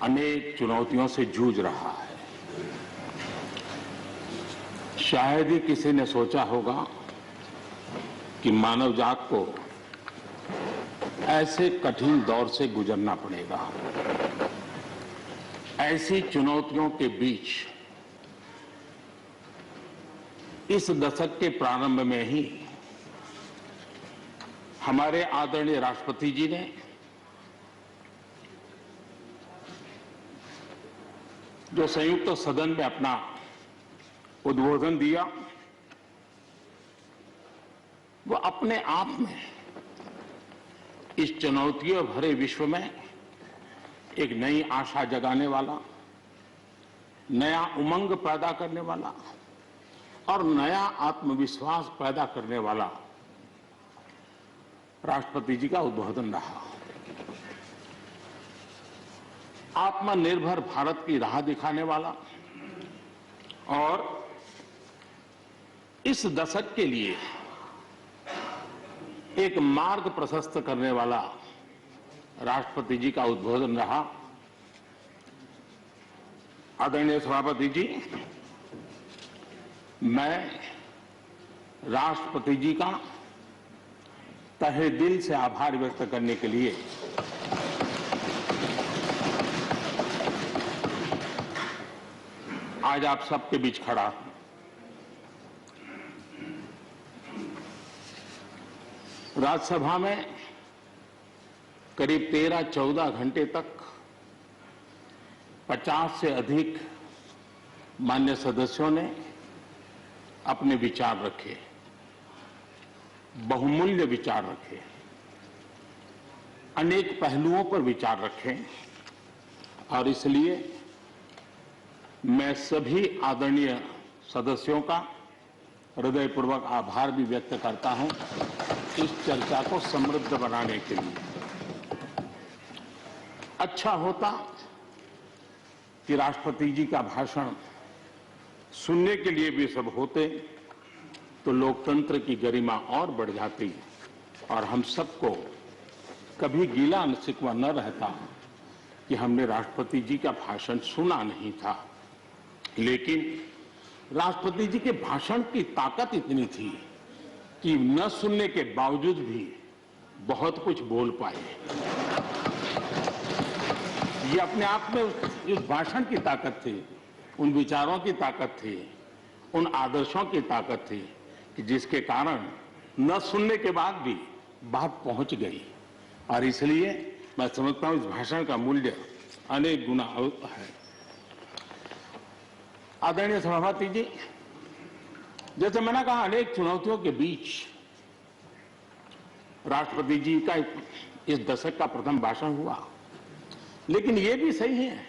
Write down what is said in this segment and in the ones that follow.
अनेक चुनौतियों से जूझ रहा है। शायद ही किसी ने सोचा होगा कि मानव जात को ऐसे कठिन दौर से गुजरना पड़ेगा। ऐसी चुनौतियों के बीच इस दशक के प्रारंभ में ही हमारे आदरणीय राष्ट्रपति जी ने जो संयुक्त सदन में अपना उद्बोधन दिया, वो अपने आप में इस चुनौतियों भरे विश्व में एक नई आशा जगाने वाला, नया उमंग पैदा करने वाला और नया आत्मविश्वास पैदा करने वाला राष्ट्रपति जी का उद्बोधन रहा। आत्मनिर्भर भारत की राह दिखाने वाला और इस दशक के लिए एक मार्ग प्रशस्त करने वाला राष्ट्रपति जी का उद्बोधन रहा। आदरणीय सभापति जी, मैं राष्ट्रपति जी का तहे दिल से आभार व्यक्त करने के लिए आज आप सबके बीच खड़ा हूं। राज्यसभा में करीब 13-14 घंटे तक 50 से अधिक मान्य सदस्यों ने अपने विचार रखे, बहुमूल्य विचार रखे, अनेक पहलुओं पर विचार रखे और इसलिए मैं सभी आदरणीय सदस्यों का हृदयपूर्वक आभार भी व्यक्त करता हूं इस चर्चा को समृद्ध बनाने के लिए। अच्छा होता कि राष्ट्रपति जी का भाषण सुनने के लिए भी सब होते तो लोकतंत्र की गरिमा और बढ़ जाती और हम सबको कभी गीला शिकवा न रहता कि हमने राष्ट्रपति जी का भाषण सुना नहीं था। लेकिन राष्ट्रपति जी के भाषण की ताकत इतनी थी कि न सुनने के बावजूद भी बहुत कुछ बोल पाए। ये अपने आप में उस भाषण की ताकत थी, उन विचारों की ताकत थी, उन आदर्शों की ताकत थी कि जिसके कारण न सुनने के बाद भी बात पहुंच गई और इसलिए मैं समझता हूं इस भाषण का मूल्य अनेक गुना है। आदरणीय सभापति जी, जैसे मैंने कहा, अनेक चुनौतियों के बीच राष्ट्रपति जी का इस दशक का प्रथम भाषण हुआ। लेकिन यह भी सही है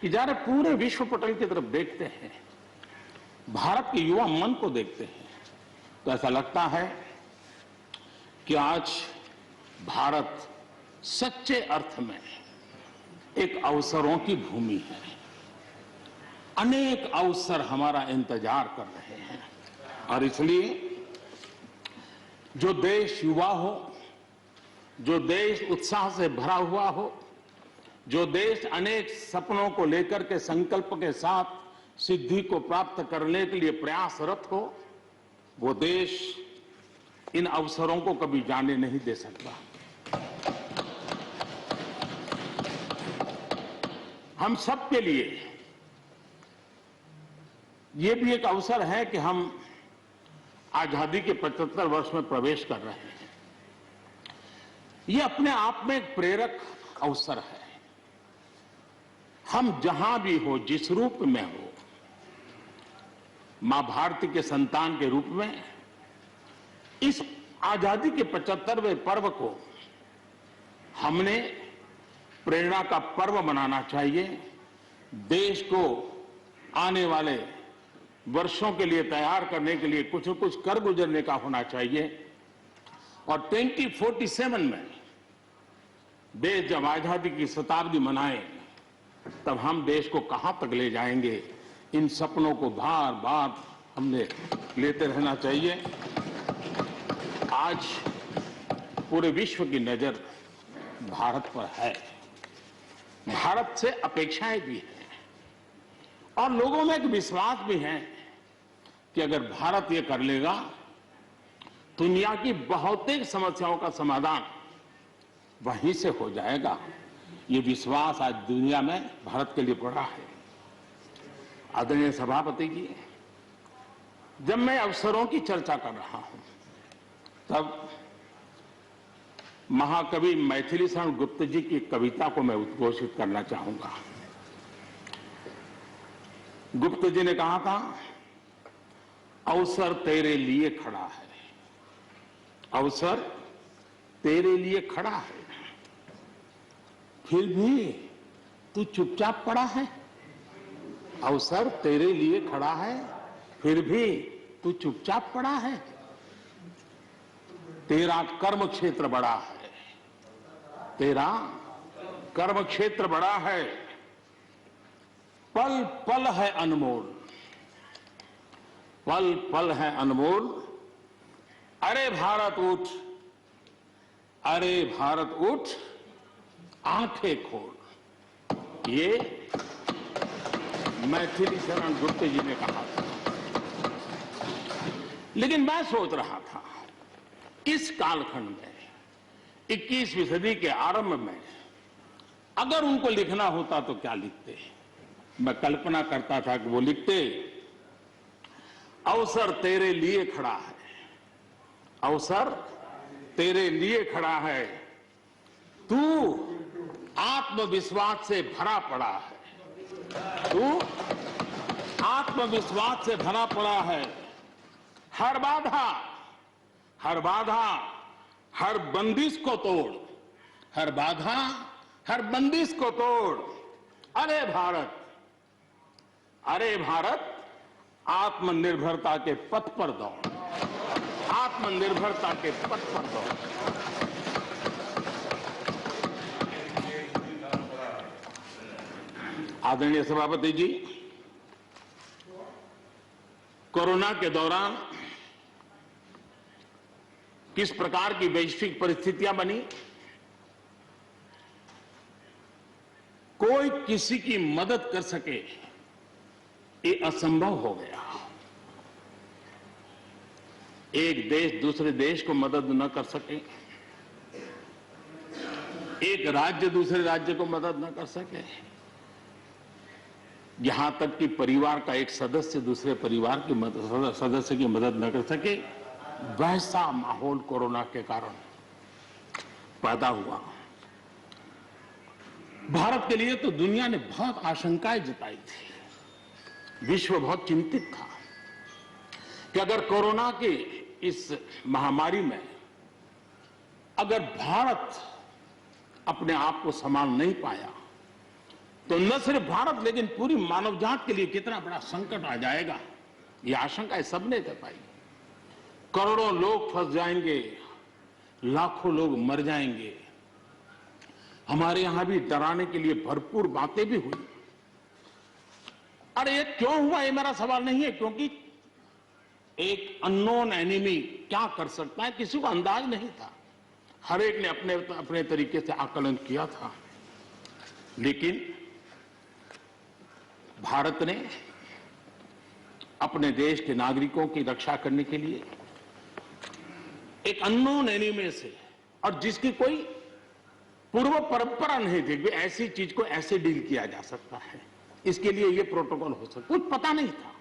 कि जरा पूरे विश्व पटल की तरफ देखते हैं, भारत के युवा मन को देखते हैं, तो ऐसा लगता है कि आज भारत सच्चे अर्थ में एक अवसरों की भूमि है। अनेक अवसर हमारा इंतजार कर रहे हैं और इसलिए जो देश युवा हो, जो देश उत्साह से भरा हुआ हो, जो देश अनेक सपनों को लेकर के संकल्प के साथ सिद्धि को प्राप्त करने के लिए प्रयासरत हो, वो देश इन अवसरों को कभी जाने नहीं दे सकता। हम सब के लिए ये भी एक अवसर है कि हम आजादी के 75 वर्ष में प्रवेश कर रहे हैं। ये अपने आप में एक प्रेरक अवसर है। हम जहां भी हो, जिस रूप में हो, मां भारती के संतान के रूप में इस आजादी के 75वें पर्व को हमने प्रेरणा का पर्व बनाना चाहिए। देश को आने वाले वर्षों के लिए तैयार करने के लिए कुछ न कुछ कर गुजरने का होना चाहिए और 2047 में देश जब आजादी की शताब्दी मनाए तब हम देश को कहां तक ले जाएंगे, इन सपनों को बार बार हमने लेते रहना चाहिए। आज पूरे विश्व की नजर भारत पर है भारत से अपेक्षाएं भी हैं और लोगों में एक विश्वास भी है कि अगर भारत ये कर लेगा दुनिया की बहुतेक समस्याओं का समाधान वहीं से हो जाएगा। ये विश्वास आज दुनिया में भारत के लिए बड़ा है। आदरणीय सभापति जी, जब मैं अवसरों की चर्चा कर रहा हूं तब महाकवि मैथिली शरण गुप्त जी की कविता को मैं उद्घोषित करना चाहूंगा। गुप्त जी ने कहा था, अवसर तेरे लिए खड़ा है, अवसर तेरे लिए खड़ा है, फिर भी तू चुपचाप पड़ा है। अवसर तेरे लिए खड़ा है, फिर भी तू चुपचाप पड़ा है। तेरा कर्म क्षेत्र बड़ा है, तेरा कर्म क्षेत्र बड़ा है, पल पल है अनमोल, पल पल है अनमोल। अरे भारत उठ, अरे भारत उठ, आंखें खोल। ये मैथिली शरण गुप्त जी ने कहा था। लेकिन मैं सोच रहा था, इस कालखंड में 21वीं सदी के आरंभ में अगर उनको लिखना होता तो क्या लिखते। मैं कल्पना करता था कि वो लिखते, अवसर तेरे लिए खड़ा है, अवसर तेरे लिए खड़ा है, तू आत्मविश्वास से भरा पड़ा है, तू आत्मविश्वास से भरा पड़ा है। हर बाधा, हर बाधा, हर बंदिश को तोड़, हर बाधा, हर बंदिश को तोड़। अरे भारत, अरे भारत, आत्मनिर्भरता के पथ पर दौड़, आत्मनिर्भरता के पथ पर दौड़। आदरणीय सभापति जी, कोरोना के दौरान किस प्रकार की वैश्विक परिस्थितियां बनी, कोई किसी की मदद कर सके ये असंभव हो गया। एक देश दूसरे देश को मदद न कर सके, एक राज्य दूसरे राज्य को मदद न कर सके, यहां तक कि परिवार का एक सदस्य दूसरे परिवार की सदस्य की मदद न कर सके, वैसा माहौल कोरोना के कारण पैदा हुआ। भारत के लिए तो दुनिया ने बहुत आशंकाएं जताई थी। विश्व बहुत चिंतित था कि अगर कोरोना की इस महामारी में अगर भारत अपने आप को संभाल नहीं पाया तो न सिर्फ भारत लेकिन पूरी मानव जात के लिए कितना बड़ा संकट आ जाएगा, ये आशंकाएं सबने जताई। करोड़ों लोग फंस जाएंगे, लाखों लोग मर जाएंगे। हमारे यहां भी डराने के लिए भरपूर बातें भी हुई। अरे ये क्यों हुआ, ये मेरा सवाल नहीं है, क्योंकि एक अननोन एनिमी क्या कर सकता है किसी को अंदाज नहीं था। हर एक ने अपने अपने तरीके से आकलन किया था। लेकिन भारत ने अपने देश के नागरिकों की रक्षा करने के लिए एक अननोन एनिमी से, और जिसकी कोई पूर्व परंपरा नहीं थी कि ऐसी चीज को ऐसे डील किया जा सकता है, इसके लिए ये प्रोटोकॉल हो सकता, कुछ पता नहीं था।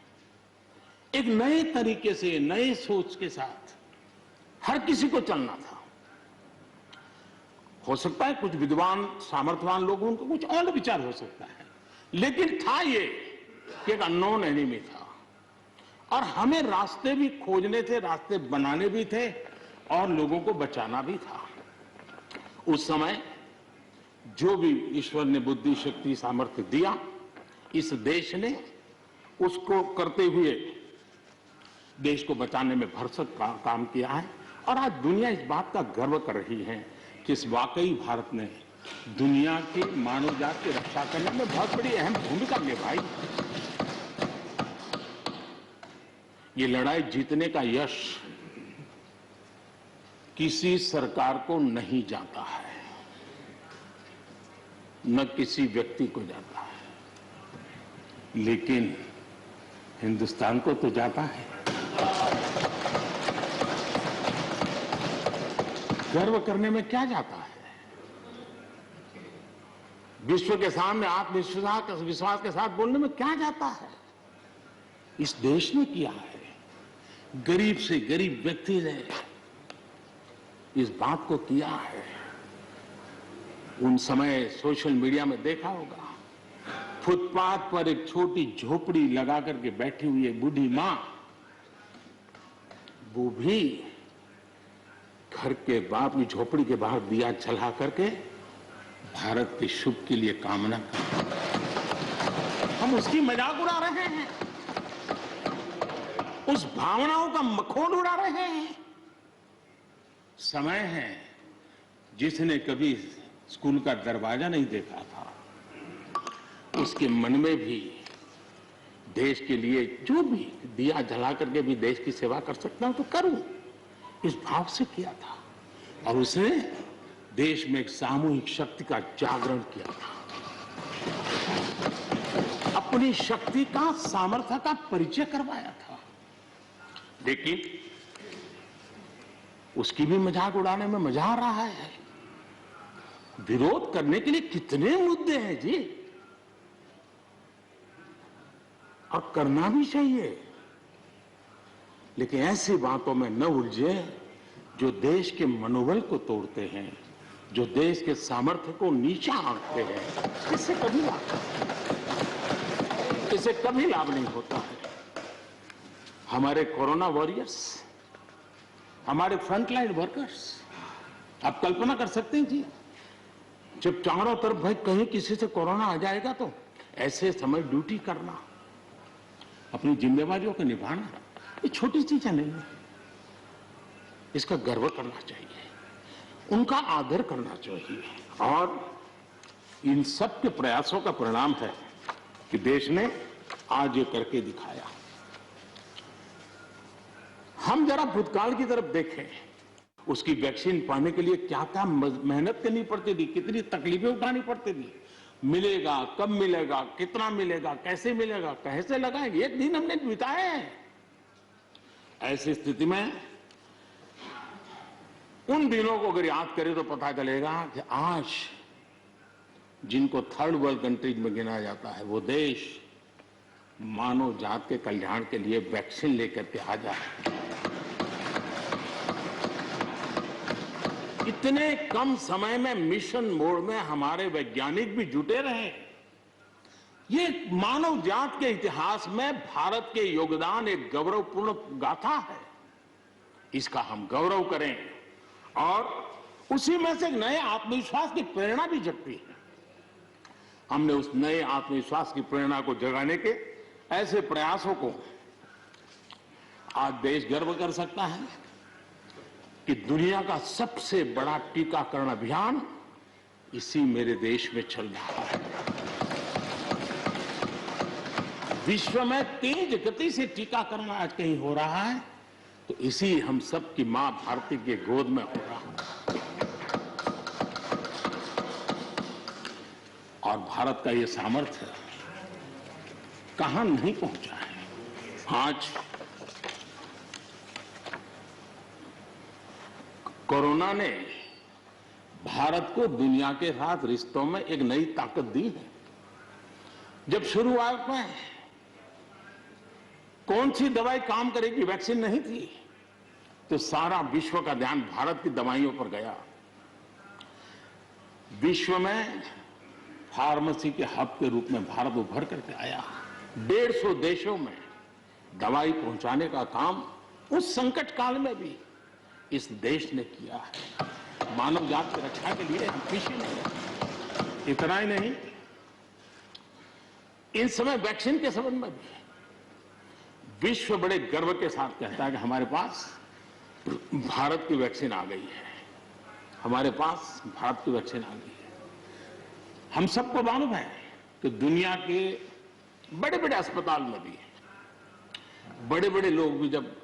एक नए तरीके से, नए सोच के साथ हर किसी को चलना था। हो सकता है कुछ विद्वान सामर्थ्यवान लोग, उनको कुछ और विचार हो सकता है, लेकिन था ये कि एक अननोन एनिमी था और हमें रास्ते भी खोजने थे, रास्ते बनाने भी थे और लोगों को बचाना भी था। उस समय जो भी ईश्वर ने बुद्धि, शक्ति, सामर्थ्य दिया, इस देश ने उसको करते हुए देश को बचाने में भरसक काम किया है। और आज दुनिया इस बात का गर्व कर रही है कि इस वाकई भारत ने दुनिया की मानव जात की रक्षा करने में बहुत बड़ी अहम भूमिका निभाई। ये लड़ाई जीतने का यश किसी सरकार को नहीं जाता है। न किसी व्यक्ति को जाता है, लेकिन हिंदुस्तान को तो जाता है। गर्व करने में क्या जाता है? विश्व के सामने आत्मविश्वास के साथ बोलने में क्या जाता है? इस देश ने किया है। गरीब से गरीब व्यक्ति ने इस बात को किया है। उन समय सोशल मीडिया में देखा होगा, फुटपाथ पर एक छोटी झोपड़ी लगा करके बैठी हुई एक बूढ़ी मां, वो भी घर के बाप की झोपड़ी के बाहर दिया जला करके भारत के शुभ के लिए कामना करते। हम उसकी मजाक उड़ा रहे हैं, उस भावनाओं का मखौल उड़ा रहे हैं। समय है, जिसने कभी स्कूल का दरवाजा नहीं देखा था, उसके मन में भी देश के लिए जो भी दिया जला करके भी देश की सेवा कर सकता हूं तो करूं, इस भाव से किया था। और उसने देश में एक सामूहिक शक्ति का जागरण किया था, अपनी शक्ति का, सामर्थ्य का परिचय करवाया था। लेकिन उसकी भी मजाक उड़ाने में मजा आ रहा है। विरोध करने के लिए कितने मुद्दे हैं जी, और करना भी चाहिए, लेकिन ऐसी बातों में न उलझे जो देश के मनोबल को तोड़ते हैं, जो देश के सामर्थ्य को नीचा आंकते हैं। इससे कभी लाभ नहीं होता है। हमारे कोरोना वॉरियर्स, हमारे फ्रंटलाइन वर्कर्स, आप कल्पना कर सकते हैं जी, जब चारों तरफ भाई कहीं किसी से कोरोना आ जाएगा तो ऐसे समय ड्यूटी करना, अपनी जिम्मेवारियों को निभाना, ये छोटी चीजें नहीं है। इसका गर्व करना चाहिए, उनका आदर करना चाहिए। और इन सब के प्रयासों का परिणाम है कि देश ने आज ये करके दिखाया। हम जरा भूतकाल की तरफ देखें, उसकी वैक्सीन पाने के लिए क्या क्या मेहनत करनी पड़ती थी, कितनी तकलीफें उठानी पड़ती थी। मिलेगा, कब मिलेगा, कितना मिलेगा, कैसे मिलेगा, कैसे लगाएंगे, एक दिन हमने बिताए हैं। ऐसी स्थिति में उन दिनों को अगर याद करें तो पता चलेगा कि आज जिनको थर्ड वर्ल्ड कंट्रीज में गिना जाता है, वो देश मानव जात के कल्याण के लिए वैक्सीन लेकर के आ जाए। इतने कम समय में मिशन मोड में हमारे वैज्ञानिक भी जुटे रहे। ये मानव जात के इतिहास में भारत के योगदान एक गौरवपूर्ण गाथा है। इसका हम गौरव करें और उसी में से एक नए आत्मविश्वास की प्रेरणा भी जगती है। हमने उस नए आत्मविश्वास की प्रेरणा को जगाने के ऐसे प्रयासों को आज देश गर्व कर सकता है कि दुनिया का सबसे बड़ा टीकाकरण अभियान इसी मेरे देश में चल रहा है। विश्व में तेज गति से टीकाकरण आज कहीं हो रहा है तो इसी हम सब की मां भारती के गोद में हो रहा है। और भारत का ये सामर्थ्य कहां नहीं पहुंचा है। आज कोरोना ने भारत को दुनिया के साथ रिश्तों में एक नई ताकत दी है। जब शुरुआत में कौन सी दवाई काम करेगी, वैक्सीन नहीं थी, तो सारा विश्व का ध्यान भारत की दवाइयों पर गया। विश्व में फार्मेसी के हब के रूप में भारत उभर करके आया। 150 देशों में दवाई पहुंचाने का काम उस संकट काल में भी इस देश ने किया है। मानव जात की रक्षा के लिए हम पीछे नहीं रहे। इतना ही नहीं, इन समय वैक्सीन के संबंध में भी विश्व बड़े गर्व के साथ कहता है कि हमारे पास भारत की वैक्सीन आ गई है, हमारे पास भारत की वैक्सीन आ गई है। हम सबको मालूम है कि दुनिया के बड़े बड़े अस्पताल में भी बड़े बड़े लोग भी जब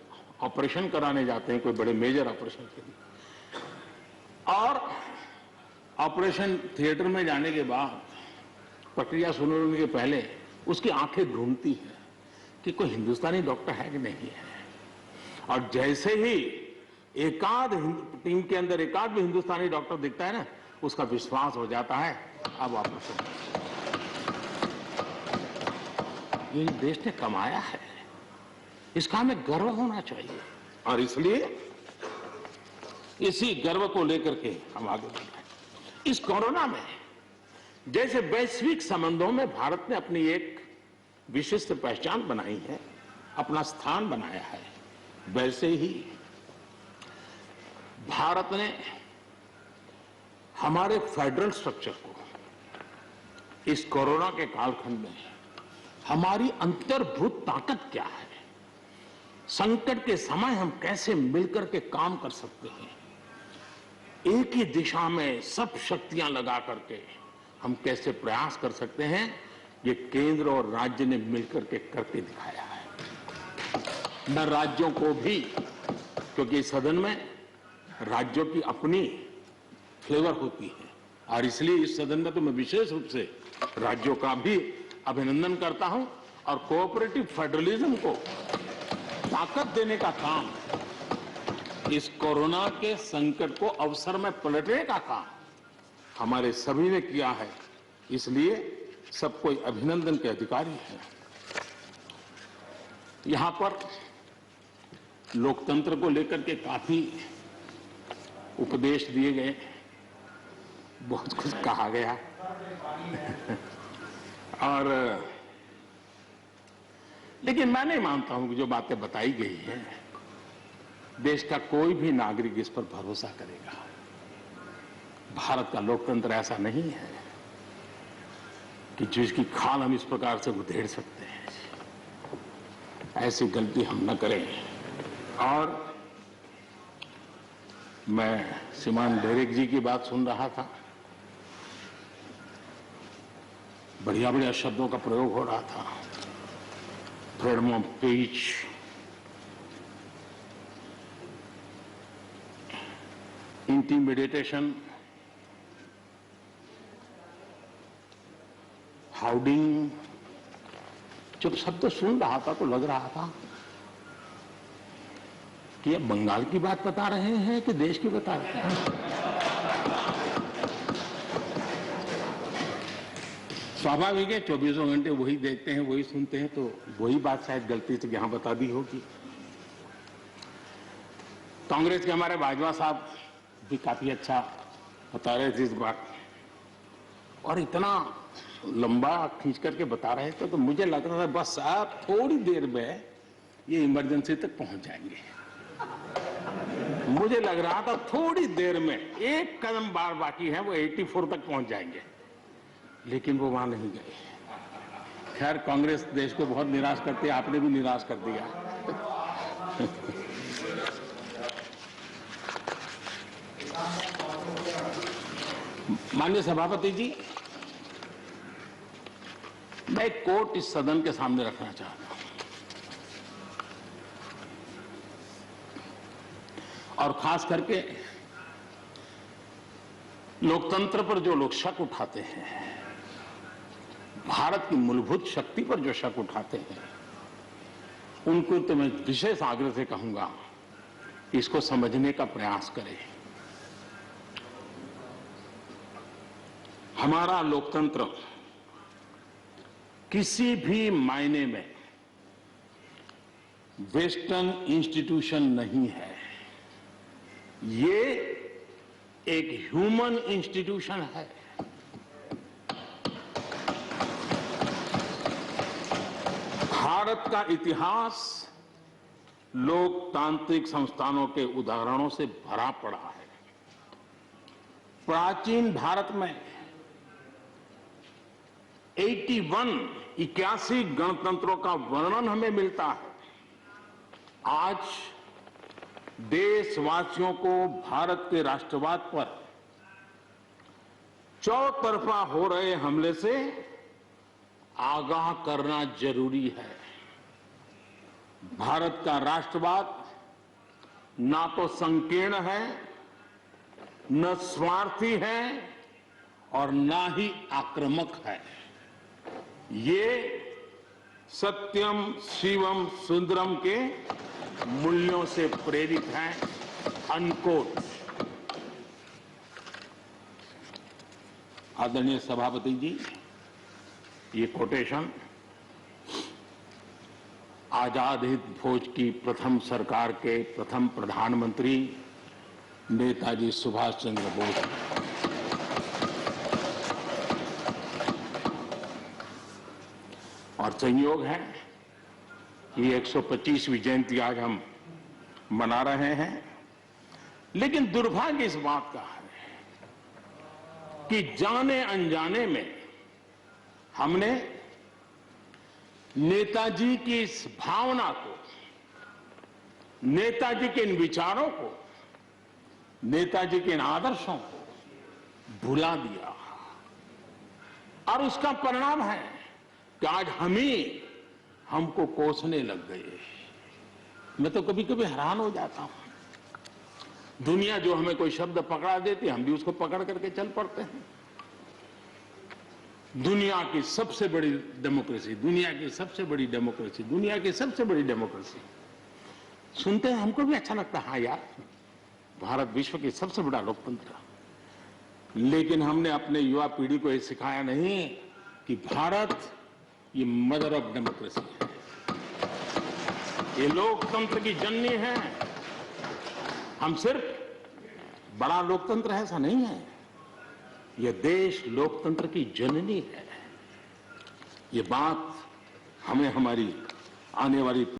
ऑपरेशन कराने जाते हैं, कोई बड़े मेजर ऑपरेशन के लिए, और ऑपरेशन थिएटर में जाने के बाद, प्रक्रिया शुरू होने के पहले उसकी आंखें ढूंढती है कि कोई हिंदुस्तानी डॉक्टर है कि नहीं है। और जैसे ही एकाध टीम के अंदर एकाध भी हिंदुस्तानी डॉक्टर दिखता है ना, उसका विश्वास हो जाता है अब ऑपरेशन। ये देश ने कमाया है, इसका हमें गर्व होना चाहिए। और इसलिए इसी गर्व को लेकर के हम आगे बढ़ रहे हैं। इस कोरोना में जैसे वैश्विक संबंधों में भारत ने अपनी एक विशिष्ट पहचान बनाई है, अपना स्थान बनाया है, वैसे ही भारत ने हमारे फेडरल स्ट्रक्चर को इस कोरोना के कालखंड में, हमारी अंतर्भूत ताकत क्या है, संकट के समय हम कैसे मिलकर के काम कर सकते हैं, एक ही दिशा में सब शक्तियां लगा करके हम कैसे प्रयास कर सकते हैं, ये केंद्र और राज्य ने मिलकर के करके दिखाया है। न राज्यों को भी, क्योंकि इस सदन में राज्यों की अपनी फ्लेवर होती है, और इसलिए इस सदन में तो मैं विशेष रूप से राज्यों का भी अभिनंदन करता हूं, और कोऑपरेटिव फेडरलिज्म को ताकत देने का काम, इस कोरोना के संकट को अवसर में पलटने का काम हमारे सभी ने किया है। इसलिए सब कोई अभिनंदन के अधिकारी हैं। यहां पर लोकतंत्र को लेकर के काफी उपदेश दिए गए, बहुत कुछ कहा गया और लेकिन मैं नहीं मानता हूं कि जो बातें बताई गई हैं, देश का कोई भी नागरिक इस पर भरोसा करेगा। भारत का लोकतंत्र ऐसा नहीं है कि जिसकी खाल हम इस प्रकार से उधेड़ सकते हैं। ऐसी गलती हम न करें। और मैं श्रीमान डेरेक जी की बात सुन रहा था, बढ़िया बढ़िया शब्दों का प्रयोग हो रहा था, फ्रीडम ऑफ स्पीच, इंटिमिडेशन, हाउडिंग। जब शब्द सुन रहा था तो लग रहा था कि ये बंगाल की बात बता रहे हैं कि देश की बता रहे हैं। स्वाभाविक है, 24 घंटे वही देखते हैं, वही सुनते हैं, तो वही बात शायद गलती से यहां बता दी होगी। कांग्रेस के हमारे बाजवा साहब भी काफी अच्छा बता रहे थे इस बार, और इतना लंबा खींच करके बता रहे थे तो मुझे लग रहा था बस आप थोड़ी देर में ये इमरजेंसी तक पहुंच जाएंगे। मुझे लग रहा था थोड़ी देर में, एक कदम बार बाकी है, वो 84 तक पहुंच जाएंगे, लेकिन वो वहां नहीं गए। खैर, कांग्रेस देश को बहुत निराश करती है, आपने भी निराश कर दिया। माननीय सभापति जी, मैं एक कोट इस सदन के सामने रखना चाहता हूं, और खास करके लोकतंत्र पर जो लोग शक उठाते हैं, भारत की मूलभूत शक्ति पर जो शक उठाते हैं, उनको तो मैं विशेष आग्रह से कहूंगा इसको समझने का प्रयास करें। हमारा लोकतंत्र किसी भी मायने में वेस्टर्न इंस्टीट्यूशन नहीं है, ये एक ह्यूमन इंस्टीट्यूशन है। भारत का इतिहास लोकतांत्रिक संस्थानों के उदाहरणों से भरा पड़ा है। प्राचीन भारत में 81 गणतंत्रों का वर्णन हमें मिलता है। आज देशवासियों को भारत के राष्ट्रवाद पर चौतरफा हो रहे हमले से आगाह करना जरूरी है। भारत का राष्ट्रवाद ना तो संकीर्ण है, न स्वार्थी है और ना ही आक्रामक है। ये सत्यम शिवम सुंदरम के मूल्यों से प्रेरित है। अनकोट। आदरणीय सभापति जी, ये कोटेशन आजाद हिंद फौज की प्रथम सरकार के प्रथम प्रधानमंत्री नेताजी सुभाष चंद्र बोस। और संयोग है कि 125वीं जयंती आज हम मना रहे हैं, लेकिन दुर्भाग्य इस बात का है कि जाने अनजाने में हमने नेताजी की इस भावना को, नेताजी के इन विचारों को, नेताजी के इन आदर्शों को भुला दिया। और उसका परिणाम है कि आज हमको कोसने लग गए। मैं तो कभी कभी हैरान हो जाता हूं। दुनिया जो हमें कोई शब्द पकड़ा देती, हम भी उसको पकड़ करके चल पड़ते हैं। दुनिया की सबसे बड़ी डेमोक्रेसी, दुनिया की सबसे बड़ी डेमोक्रेसी, दुनिया की सबसे बड़ी डेमोक्रेसी सुनते हैं, हमको भी अच्छा लगता है। हाँ यार, भारत विश्व की सबसे बड़ा लोकतंत्र। लेकिन हमने अपने युवा पीढ़ी को यह सिखाया नहीं कि भारत ये मदर ऑफ डेमोक्रेसी है, ये लोकतंत्र की जननी है। हम सिर्फ बड़ा लोकतंत्र है ऐसा नहीं है, यह देश लोकतंत्र की जननी है। ये बात हमें हमारी आने वाली